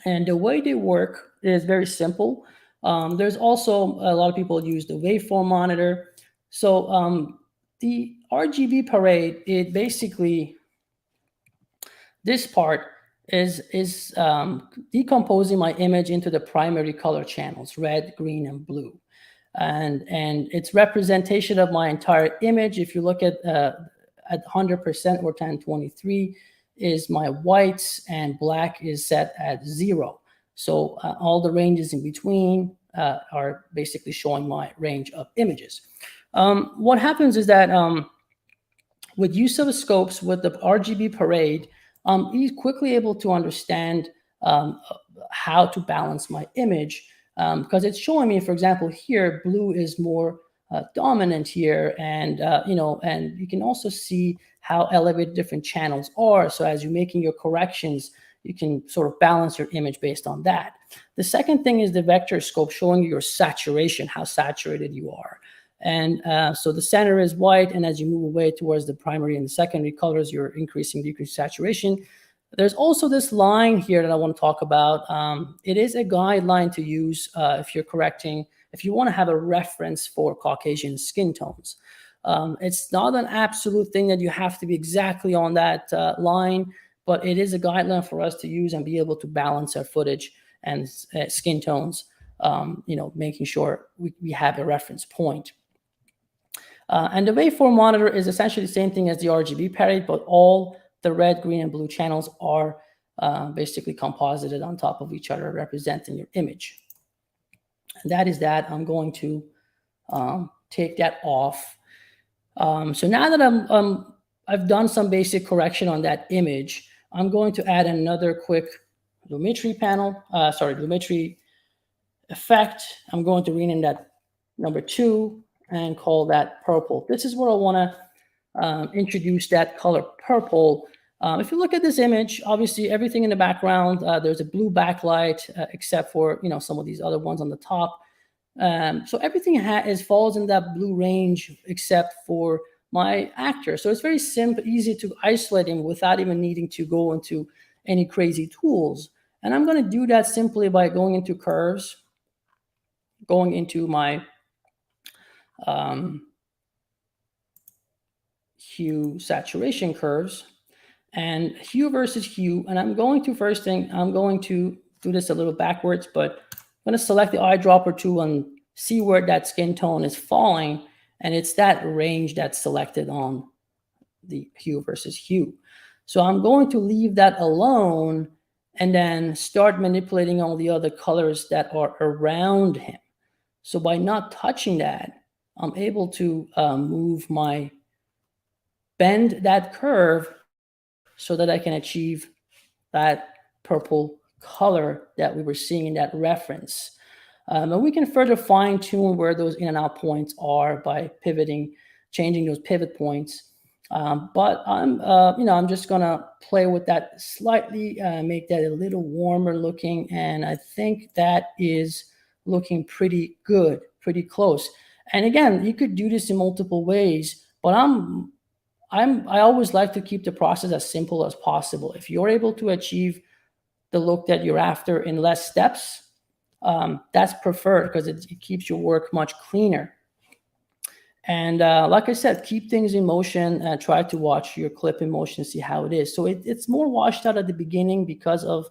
And the way they work is very simple. There's also a lot of people use the waveform monitor. So the RGB parade, it basically, this part is decomposing my image into the primary color channels, red, green, and blue. And it's representation of my entire image. If you look at 100% or 1023 is my whites, and black is set at 0. So all the ranges in between are basically showing my range of images. What happens is that with use of the scopes with the RGB parade, he's quickly able to understand how to balance my image, because it's showing me, for example, here blue is more dominant here, and and you can also see how elevated different channels are. So as you're making your corrections, you can sort of balance your image based on that. The second thing is the vector scope, showing you your saturation, how saturated you are. And so the center is white, and as you move away towards the primary and the secondary colors, you're increasing, decreasing saturation. There's also this line here that I want to talk about. It is a guideline to use if you're correcting, if you want to have a reference for Caucasian skin tones. It's not an absolute thing that you have to be exactly on that line, but it is a guideline for us to use and be able to balance our footage and skin tones, making sure we have a reference point. And the waveform monitor is essentially the same thing as the RGB parade, but all the red, green, and blue channels are basically composited on top of each other, representing your image. And that is that. I'm going to take that off. So now that I've done some basic correction on that image, I'm going to add another quick Lumetri panel, Lumetri effect. I'm going to rename that number 2 and call that purple. This is where I want to introduce that color purple. If you look at this image, obviously everything in the background, there's a blue backlight, except for some of these other ones on the top. So everything falls in that blue range except for my actor. So it's very simple, easy to isolate him without even needing to go into any crazy tools. And I'm going to do that simply by going into curves, going into my hue saturation curves, and hue versus hue. And I'm going to do this a little backwards, but I'm going to select the eyedropper tool and see where that skin tone is falling. And it's that range that's selected on the hue versus hue. So I'm going to leave that alone and then start manipulating all the other colors that are around him. So by not touching that, I'm able to bend that curve so that I can achieve that purple color that we were seeing in that reference. And we can further fine tune where those in and out points are by pivoting, changing those pivot points. But I'm just gonna play with that slightly, make that a little warmer looking, and I think that is looking pretty good, pretty close. And again, you could do this in multiple ways, but I always like to keep the process as simple as possible. If you're able to achieve the look that you're after in less steps, that's preferred because it keeps your work much cleaner. And like I said, keep things in motion and try to watch your clip in motion, see how it is. So it's more washed out at the beginning because of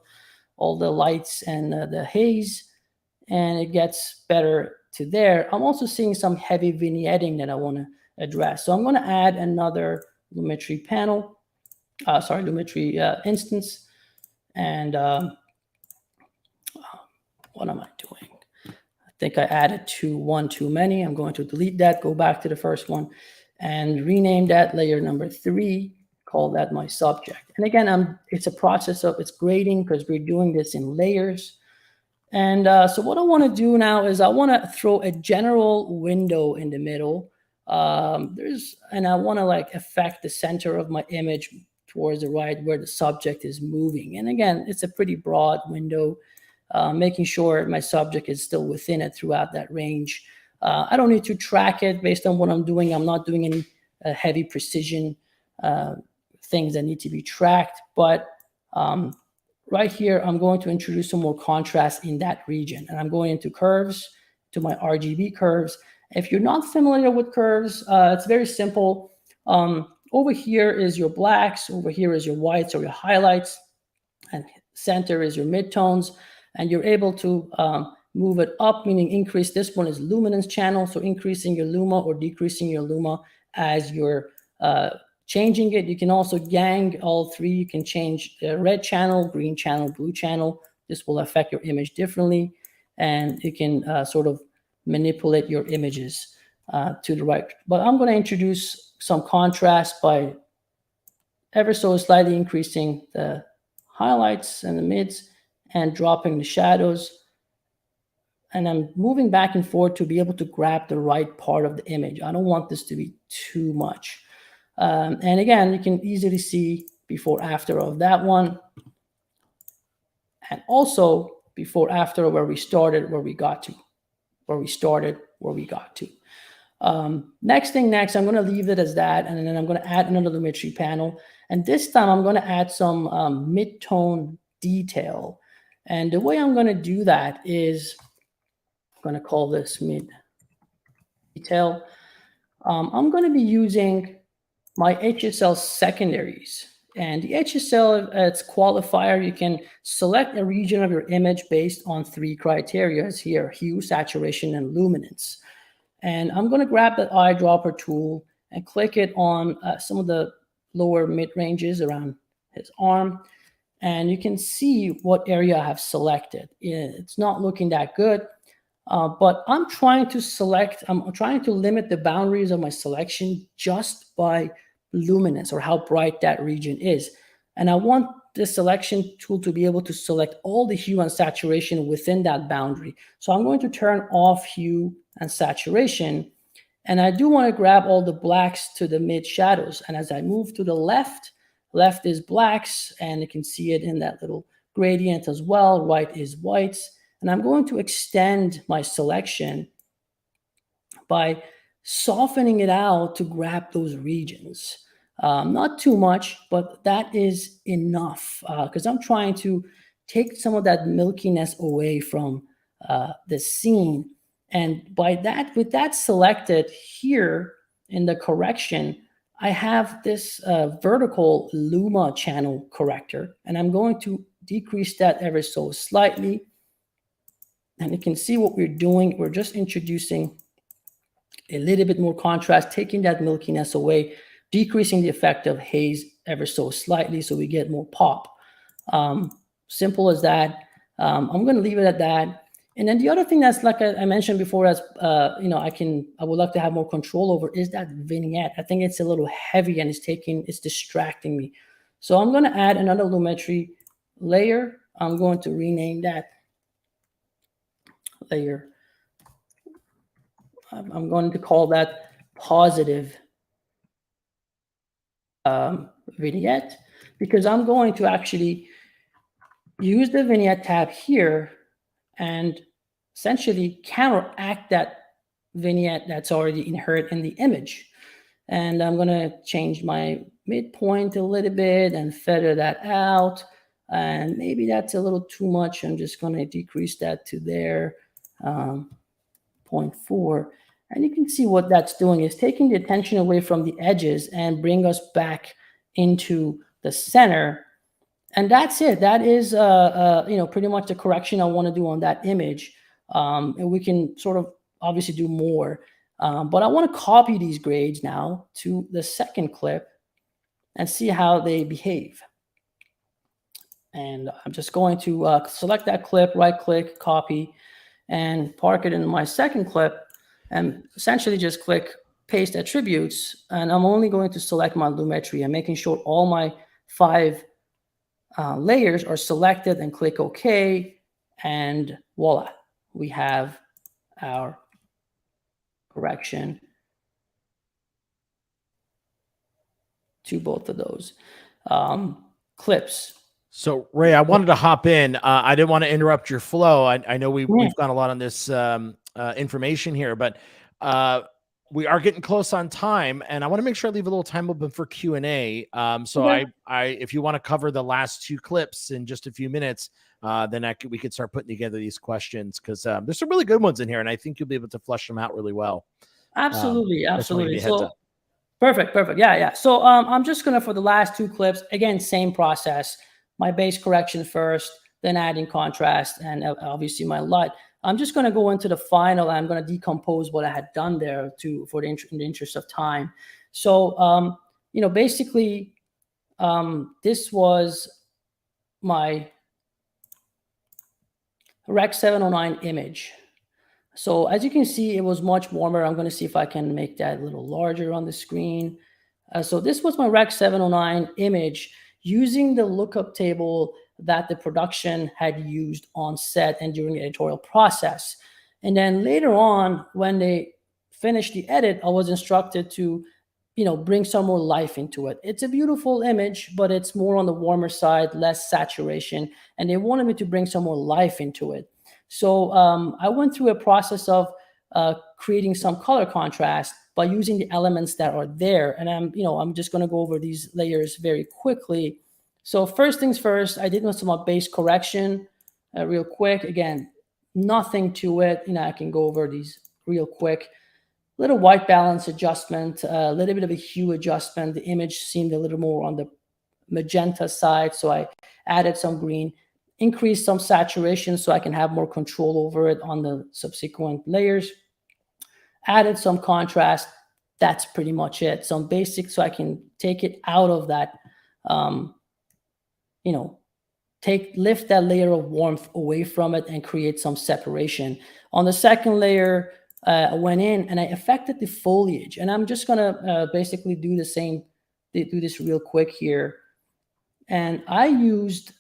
all the lights and the haze, and it gets better to there. I'm also seeing some heavy vignetting that I want to address. So I'm going to add another Lumetri panel, Lumetri instance. And what am I doing? I think I added one too many. I'm going to delete that, go back to the first one, and rename that layer number 3, call that my subject. And again, it's a process of it's grading because we're doing this in layers. And so what I want to do now is I want to throw a general window in the middle. And I want to like affect the center of my image towards the right where the subject is moving. And again, it's a pretty broad window, making sure my subject is still within it throughout that range. I don't need to track it based on what I'm doing. I'm not doing any heavy precision things that need to be tracked, but right here, I'm going to introduce some more contrast in that region. And I'm going into curves, to my RGB curves. If you're not familiar with curves, it's very simple. Over here is your blacks, over here is your whites or your highlights, and center is your midtones. And you're able to move it up, meaning increase. This one is luminance channel, so increasing your luma or decreasing your luma as you're changing it. You can also gang all 3. You can change the red channel, green channel, blue channel. This will affect your image differently. And you can sort of manipulate your images to the right. But I'm going to introduce some contrast by ever so slightly increasing the highlights and the mids and dropping the shadows. And I'm moving back and forth to be able to grab the right part of the image. I don't want this to be too much. And again, you can easily see before after of that one. And also before after where we started, where we got to, where we started, where we got to. Next, I'm going to leave it as that. And then I'm going to add another Lumetri panel. And this time I'm going to add some mid-tone detail. And the way I'm going to do that is I'm going to call this mid detail. I'm going to be using my HSL secondaries. And the HSL, its qualifier, you can select a region of your image based on 3 criteria here: hue, saturation, and luminance. And I'm going to grab that eyedropper tool and click it on some of the lower mid ranges around his arm. And you can see what area I have selected. It's not looking that good, but I'm trying to limit the boundaries of my selection just by luminance or how bright that region is. And I want the selection tool to be able to select all the hue and saturation within that boundary. So I'm going to turn off hue and saturation. And I do want to grab all the blacks to the mid shadows. And as I move to the left is blacks, and you can see it in that little gradient as well. Right is whites. And I'm going to extend my selection by softening it out to grab those regions. Not too much, but that is enough because I'm trying to take some of that milkiness away from the scene. And with that selected here in the correction, I have this vertical luma channel corrector, and I'm going to decrease that ever so slightly. And you can see what we're doing. We're just introducing a little bit more contrast, taking that milkiness away, decreasing the effect of haze ever so slightly so we get more pop. Simple as that. I'm going to leave it at that. And then the other thing that's like I mentioned before, as I would like to have more control over is that vignette. I think it's a little heavy and it's distracting me. So I'm going to add another Lumetri layer. I'm going to rename that layer. I'm going to call that positive vignette, because I'm going to actually use the vignette tab here and essentially counteract that vignette that's already inherent in the image. And I'm going to change my midpoint a little bit and feather that out. And maybe that's a little too much. I'm just going to decrease that to there, 0.4. And you can see what that's doing is taking the attention away from the edges and bring us back into the center. And that's it. That is, pretty much the correction I want to do on that image. And we can sort of obviously do more. But I want to copy these grades now to the second clip and see how they behave. And I'm just going to select that clip, right click, copy, and park it in my second clip, and essentially just click paste attributes. And I'm only going to select my Lumetri and making sure all my 5 layers are selected, and click OK. And voila, we have our correction to both of those clips. So Ray, I wanted to hop in. I didn't want to interrupt your flow. I know we've got a lot on this information here, but we are getting close on time, and I want to make sure I leave a little time open for Q&A. So if you want to cover the last 2 clips in just a few minutes, then we could start putting together these questions, because there's some really good ones in here, and I think you'll be able to flush them out really well. Absolutely. So perfect. Yeah. So I'm just gonna, for the last 2 clips, again, same process. My base correction first, then adding contrast, and obviously my LUT. I'm just going to go into the final, and I'm going to decompose what I had done there in the interest of time. So, basically, this was my Rec. 709 image. So as you can see, it was much warmer. I'm going to see if I can make that a little larger on the screen. So this was my Rec. 709 image using the lookup table that the production had used on set and during the editorial process. And then later on, when they finished the edit, I was instructed to, bring some more life into it. It's a beautiful image, but it's more on the warmer side, less saturation. And they wanted me to bring some more life into it. So I went through a process of creating some color contrast by using the elements that are there. And I'm just going to go over these layers very quickly. So first things first, I did some base correction real quick. Again, nothing to it. I can go over these real quick. Little white balance adjustment, a little bit of a hue adjustment. The image seemed a little more on the magenta side, so I added some green. Increased some saturation so I can have more control over it on the subsequent layers. Added some contrast. That's pretty much it. Some basic, so I can take it out of that, lift that layer of warmth away from it and create some separation. On the second layer, I went in and I affected the foliage. And I'm just going to basically do the same, do this real quick here. And I used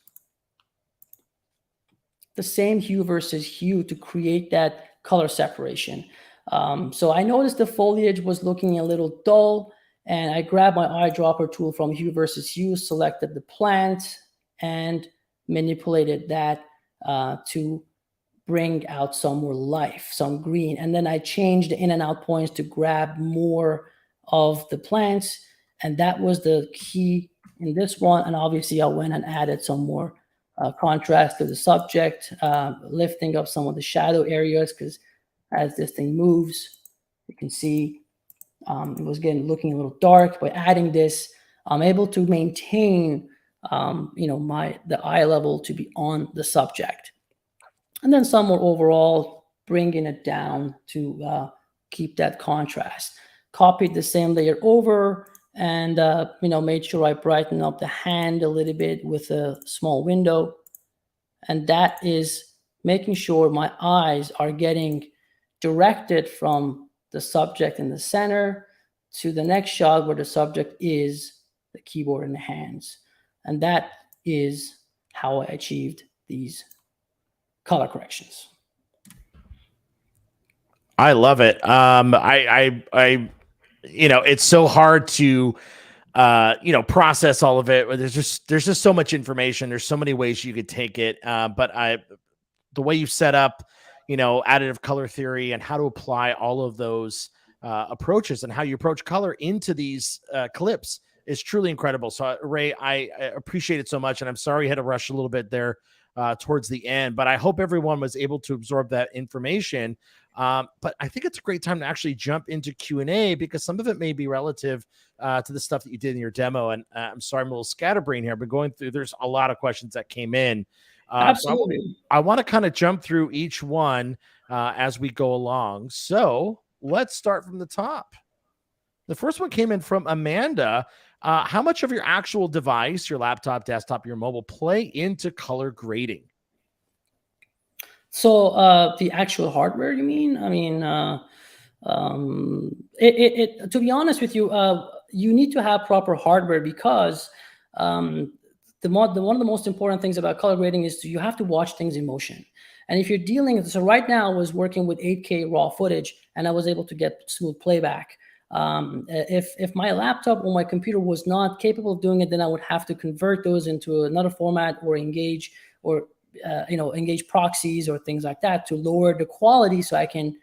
the same hue versus hue to create that color separation. So I noticed the foliage was looking a little dull, and I grabbed my eyedropper tool from hue versus hue, selected the plant, and manipulated that to bring out some more life, some green. And then I changed the in and out points to grab more of the plants. And that was the key in this one. And obviously I went and added some more contrast to the subject, lifting up some of the shadow areas, because as this thing moves, you can see it was looking a little dark. By adding this, I'm able to maintain the eye level to be on the subject. And then some more overall, bringing it down to keep that contrast. Copied the same layer over, and made sure I brighten up the hand a little bit with a small window. And that is making sure my eyes are getting directed from the subject in the center to the next shot where the subject is the keyboard in the hands. And that is how I achieved these color corrections. I love it. It's so hard to process all of it. There's just so much information. There's so many ways you could take it. But the way you've set up, additive color theory and how to apply all of those approaches and how you approach color into these clips is truly incredible. So Ray, I appreciate it so much. And I'm sorry you had to rush a little bit there towards the end, but I hope everyone was able to absorb that information. But I think it's a great time to actually jump into Q&A because some of it may be relative to the stuff that you did in your demo. And I'm sorry, I'm a little scatterbrained here, but going through, there's a lot of questions that came in. Absolutely. So I want to kind of jump through each one as we go along. So let's start from the top. The first one came in from Amanda. How much of your actual device, your laptop, desktop, your mobile, play into color grading? So the actual hardware, you mean? I mean, to be honest with you, you need to have proper hardware because one of the most important things about color grading is you have to watch things in motion. And if you're dealing, so right now I was working with 8K raw footage and I was able to get smooth playback. If my laptop or my computer was not capable of doing it, then I would have to convert those into another format or engage proxies or things like that to lower the quality so I can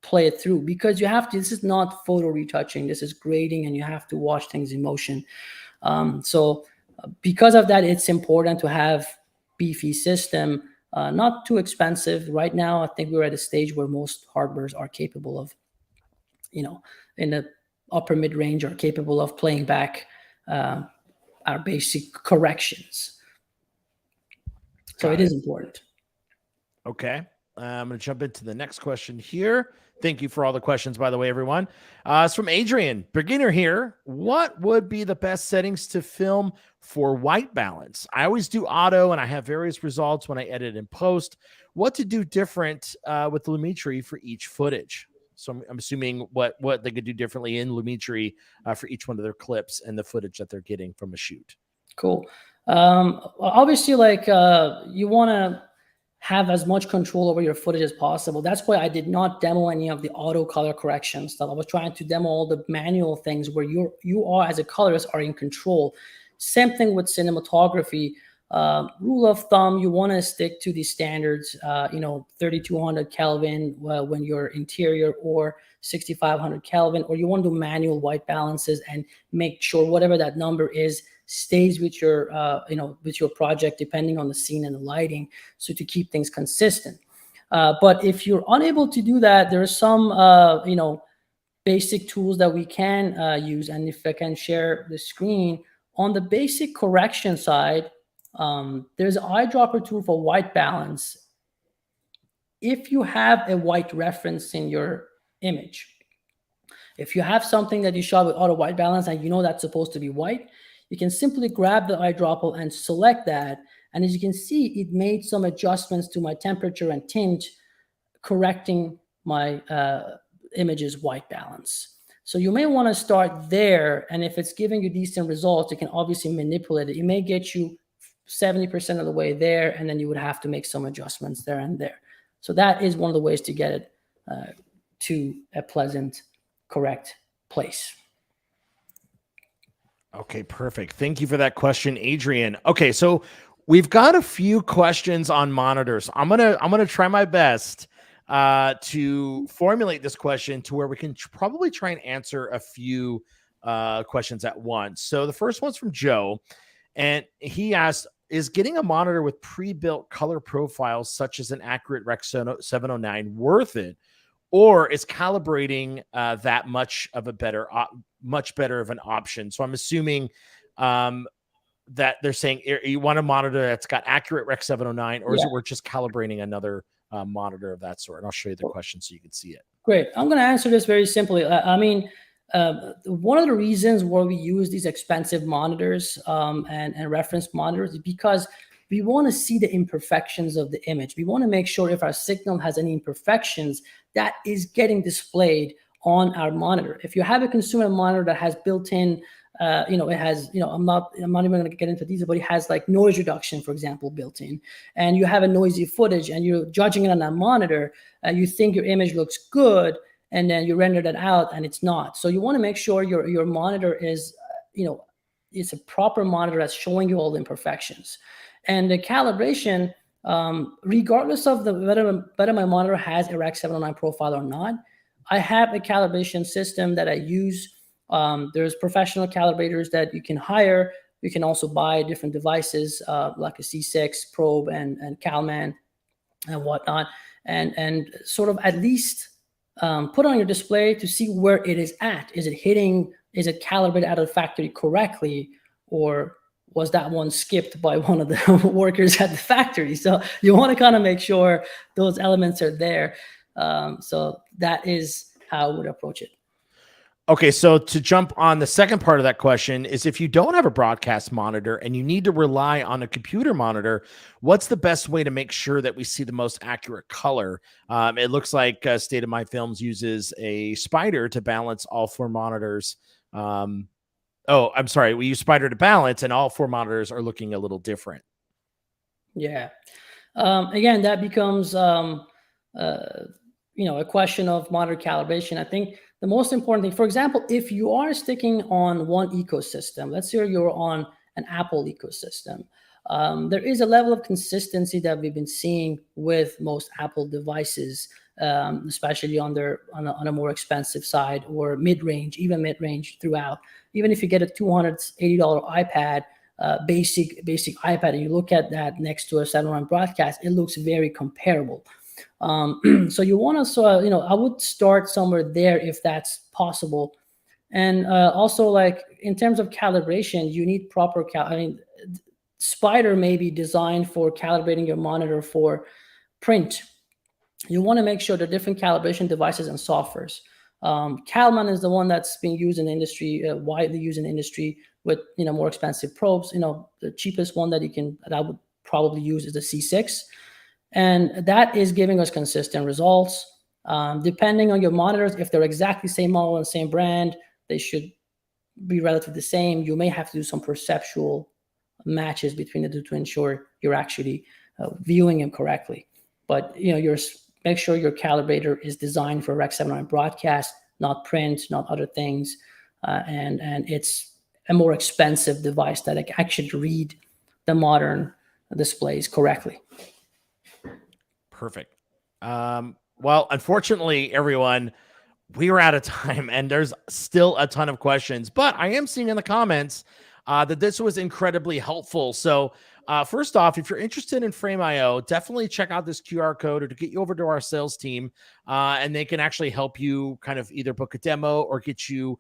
play it through. Because you have to, this is not photo retouching, this is grading and you have to watch things in motion. So because of that, it's important to have beefy system, not too expensive. Right now, I think we're at a stage where most hardwares are capable of, in the upper mid-range are capable of playing back our basic corrections. So it is important. Okay. I'm going to jump into the next question here. Thank you for all the questions, by the way, everyone. It's from Adrian, beginner here. What would be the best settings to film for white balance? I always do auto and I have various results when I edit and post. What to do different with Lumetri for each footage? So I'm assuming what they could do differently in Lumetri for each one of their clips and the footage that they're getting from a shoot. Cool. Obviously, you want to have as much control over your footage as possible. That's why I did not demo any of the auto color correction stuff. I was trying to demo all the manual things where you are, as a colorist, are in control. Same thing with cinematography. Rule of thumb, you want to stick to the standards, 3200 Kelvin when you're interior, or 6500 Kelvin, or you want to do manual white balances and make sure whatever that number is stays with your with your project depending on the scene and the lighting, so to keep things consistent. But if you're unable to do that, there are some basic tools that we can use. And if I can share the screen on the basic correction side, there's an eyedropper tool for white balance. If you have a white reference in your image, if you have something that you shot with auto white balance and you know that's supposed to be white, you can simply grab the eyedropper and select that. And as you can see, it made some adjustments to my temperature and tint, correcting my image's white balance. So you may want to start there. And if it's giving you decent results, you can obviously manipulate it. It may get you 70% of the way there, and then you would have to make some adjustments there and there. So that is one of the ways to get it to a pleasant, correct place. Okay, perfect. Thank you for that question, Adrian. Okay, so we've got a few questions on monitors. I'm gonna try my best to formulate this question to where we can probably try and answer a few questions at once. So the first one's from Joe, and he asked, is getting a monitor with pre-built color profiles such as an accurate Rec 709 worth it? Or is calibrating that much better of an option? So I'm assuming that they're saying you want a monitor that's got accurate Rec 709, or is it we're just calibrating another monitor of that sort? And I'll show you the question so you can see it. Great. I'm going to answer this very simply. I mean, one of the reasons why we use these expensive monitors and reference monitors is because we want to see the imperfections of the image. We want to make sure if our signal has any imperfections, that is getting displayed on our monitor. If you have a consumer monitor that has built-in, it has, I'm not even going to get into these, but it has like noise reduction, for example, built in, and you have a noisy footage and you're judging it on that monitor, you think your image looks good, and then you render that out and it's not. So you want to make sure your monitor is, it's a proper monitor that's showing you all the imperfections. And the calibration, regardless of whether my monitor has a Rec 709 profile or not, I have a calibration system that I use There's professional calibrators that you can hire. You can also buy different devices like a C6 probe and Calman and whatnot, and sort of at least put on your display to see where it is at. Is it hitting? Is it calibrated out of the factory correctly, or was that one skipped by one of the workers at the factory? So you want to kind of make sure those elements are there. So that is how I would approach it. Okay, so to jump on the second part of that question is, if you don't have a broadcast monitor and you need to rely on a computer monitor, what's the best way to make sure that we see the most accurate color? It looks like State of My Films uses a spider to balance all four monitors. Oh, I'm sorry. We use spider to balance, and all four monitors are looking a little different. Yeah. Again, that becomes a question of monitor calibration. I think the most important thing, for example, if you are sticking on one ecosystem, let's say you're on an Apple ecosystem, there is a level of consistency that we've been seeing with most Apple devices, especially on a more expensive side or mid-range, even mid-range throughout. Even if you get a $280 iPad, basic iPad, and you look at that next to a 7-run broadcast, it looks very comparable. So you want to I would start somewhere there if that's possible. And also, like, in terms of calibration, you need proper Spider may be designed for calibrating your monitor for print. You want to make sure there are different calibration devices and softwares. Calman is the one that's being used in the industry, widely used in the industry, with more expensive probes. The cheapest one that I would probably use is the C6. And that is giving us consistent results. Depending on your monitors, if they're exactly same model and same brand, they should be relatively the same. You may have to do some perceptual matches between the two to ensure you're actually viewing them correctly. But make sure your calibrator is designed for Rec 709 broadcast, not print, not other things, and it's a more expensive device that can actually read the modern displays correctly. Perfect. Well, unfortunately, everyone, we are out of time, and there's still a ton of questions, but I am seeing in the comments that this was incredibly helpful. So first off, if you're interested in Frame.io, definitely check out this QR code or to get you over to our sales team, and they can actually help you kind of either book a demo or get you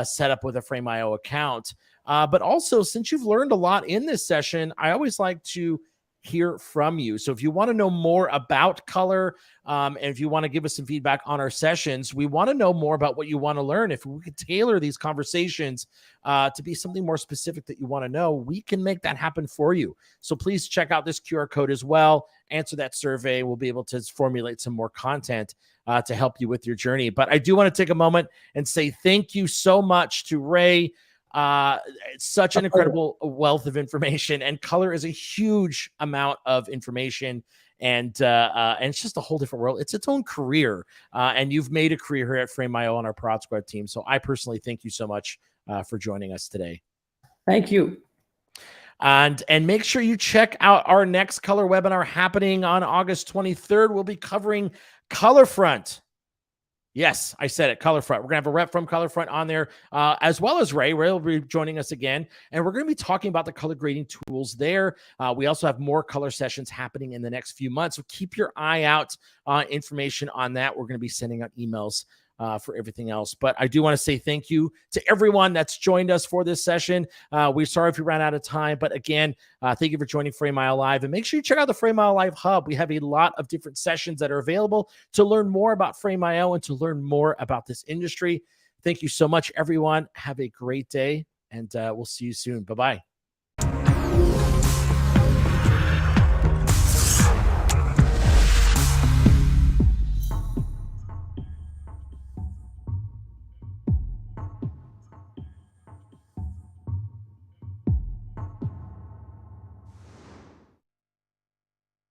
set up with a Frame.io account. But also, since you've learned a lot in this session, I always like to hear from you. So if you want to know more about color, and if you want to give us some feedback on our sessions, we want to know more about what you want to learn. If we could tailor these conversations to be something more specific that you want to know, we can make that happen for you. So please check out this QR code as well. Answer that survey. We'll be able to formulate some more content to help you with your journey. But I do want to take a moment and say thank you so much to Ray. It's such an incredible wealth of information, and color is a huge amount of information, and it's just a whole different world. It's its own career, and you've made a career here at Frame.io on our Prod Squad team. So I personally thank you so much for joining us today. Thank you. And make sure you check out our next color webinar happening on August 23rd. We'll be covering ColorFront. Yes, I said it, ColorFront. We're going to have a rep from ColorFront on there, as well as Ray. Ray will be joining us again, and we're going to be talking about the color grading tools there. We also have more color sessions happening in the next few months, so keep your eye out on information on that. We're going to be sending out emails for everything else. But I do want to say thank you to everyone that's joined us for this session. We're sorry if we ran out of time, but again, thank you for joining Frame.io Live, and make sure you check out the Frame.io Live Hub. We have a lot of different sessions that are available to learn more about Frame.io and to learn more about this industry. Thank you so much, everyone. Have a great day, and we'll see you soon. Bye-bye.